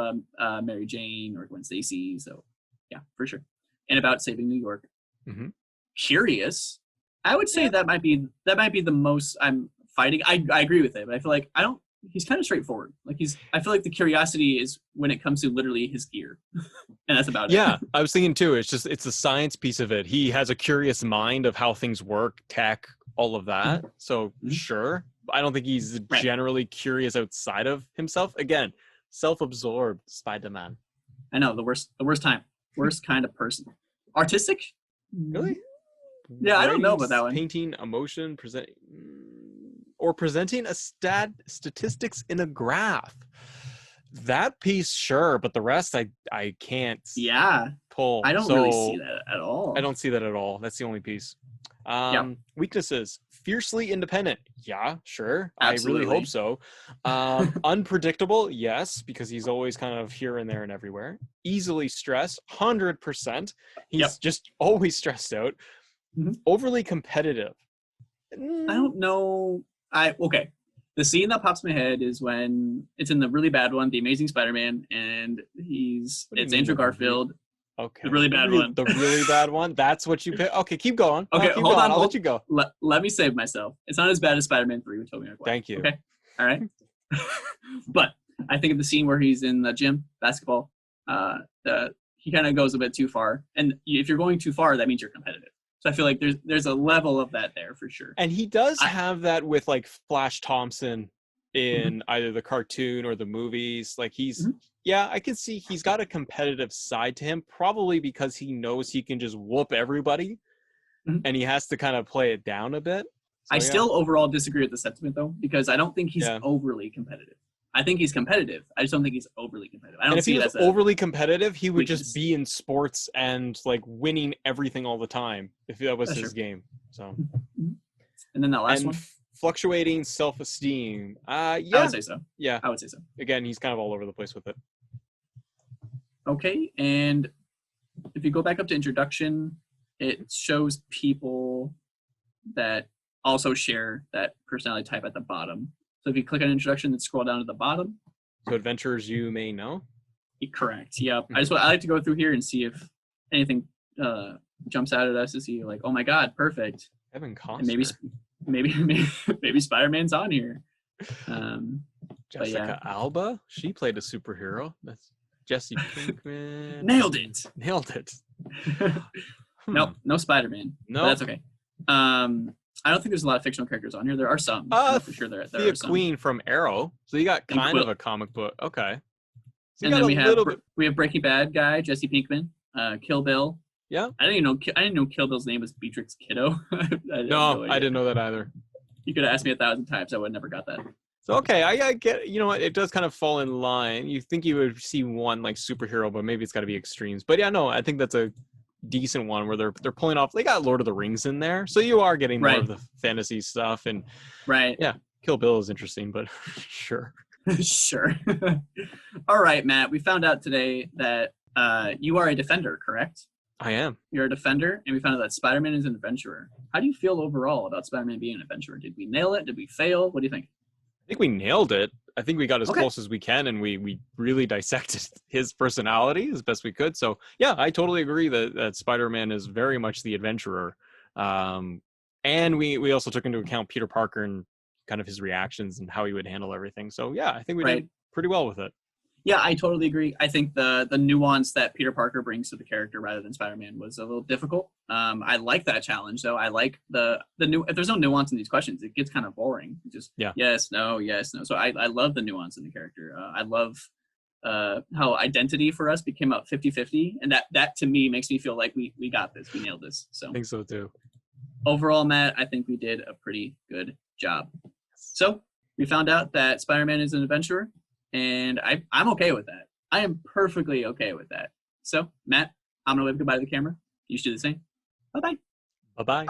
Mary Jane or Gwen Stacy. So yeah, for sure. And about saving New York. Mm-hmm. Curious. I would say that might be the most I'm fighting. I agree with it, but I feel like he's kind of straightforward. Like I feel like the curiosity is when it comes to literally his gear. And that's about it. Yeah, I was thinking too. It's the science piece of it. He has a curious mind of how things work, tech, all of that. Mm-hmm. So sure. I don't think he's generally curious outside of himself. Again, self-absorbed Spider-Man. I know, the worst kind of person. Artistic? Really? Yeah, I don't know about that one. Painting emotion, presenting a statistics in a graph. That piece, sure, but the rest I can't pull. I don't really see that at all. I don't see that at all. That's the only piece. Weaknesses. Fiercely independent. Yeah, sure. Absolutely. I really hope so. Unpredictable. Yes, because he's always kind of here and there and everywhere. Easily stressed. 100%. He's just always stressed out. Mm-hmm. Overly competitive. I don't know. Okay. The scene that pops in my head is when it's in the really bad one, The Amazing Spider-Man, and it's Andrew Garfield. Okay. The really bad one. The really bad one? That's what you pick? Okay, keep going. Okay, hold on. I'll let you go. Let me save myself. It's not as bad as Spider-Man 3 with Tobey Maguire. Thank you. Okay. All right. But I think of the scene where he's in the gym, basketball. He kind of goes a bit too far. And if you're going too far, that means you're competitive. So I feel like there's a level of that there for sure. And he does have that with like Flash Thompson in either the cartoon or the movies. Like I can see he's got a competitive side to him, probably because he knows he can just whoop everybody. Mhm. and he has to kind of play it down a bit. So, I yeah. still overall disagree with the sentiment though, because I don't think he's Yeah. overly competitive. I think he's competitive. I just don't think he's overly competitive. I don't And if see he it was as a overly competitive, he would weakness. just be in sports and like winning everything all the time if that was That's his true. game. So, And then that last and one, fluctuating self-esteem. I Yeah, would say so. yeah. I would say so. Again, he's kind of all over the place with it. Okay, and if you go back up to introduction, it shows people that also share that personality type at the bottom. So if you click on introduction and scroll down to the bottom, So adventures you may know. correct. Yep. I like to go through here and see if anything jumps out at us to see like, oh my god, perfect. Evan Costner. And maybe Spider-Man's on here. Jessica Alba. She played a superhero. That's Jesse Pinkman. Nailed it. Nailed it. Nope, no Spider-Man. No, but that's okay. I don't think there's a lot of fictional characters on here. There are some. For sure there Thea are some. Queen from Arrow. So you got kind of a comic book. Okay. So and then we have Breaking Bad guy Jesse Pinkman, Kill Bill. Yeah. I didn't know Kill Bill's name was Beatrix Kiddo. I didn't know that either. You could have asked me 1,000 times. I would have never got that. So okay, I get. You know what? It does kind of fall in line. You think you would see one like superhero, but maybe it's got to be extremes. But yeah, no, I think that's a decent one where they're pulling off. They got Lord of the Rings in there, so you are getting more of the fantasy stuff. And yeah, Kill Bill is interesting, but sure. Sure. All right, Matt. We found out today that you are a defender, correct? I am. You're a defender, and we found out that Spider-Man is an adventurer. How do you feel overall about Spider-Man being an adventurer? Did we nail it? Did we fail? What do you think? I think we nailed it. I think we got as close as we can, and we really dissected his personality as best we could. So yeah, I totally agree that Spider-Man is very much the adventurer. And we also took into account Peter Parker and kind of his reactions and how he would handle everything. So yeah, I think we did pretty well with it. Yeah, I totally agree. I think the nuance that Peter Parker brings to the character rather than Spider-Man was a little difficult. I like that challenge, though. I like the new. If there's no nuance in these questions, it gets kind of boring. Just yes, no, yes, no. So I love the nuance in the character. I love how identity for us became about 50-50, and that to me makes me feel like we got this. We nailed this. So I think so too. Overall, Matt, I think we did a pretty good job. So we found out that Spider-Man is an adventurer. And I'm okay with that. I am perfectly okay with that. So, Matt, I'm going to wave goodbye to the camera. You should do the same. Bye-bye. Bye-bye.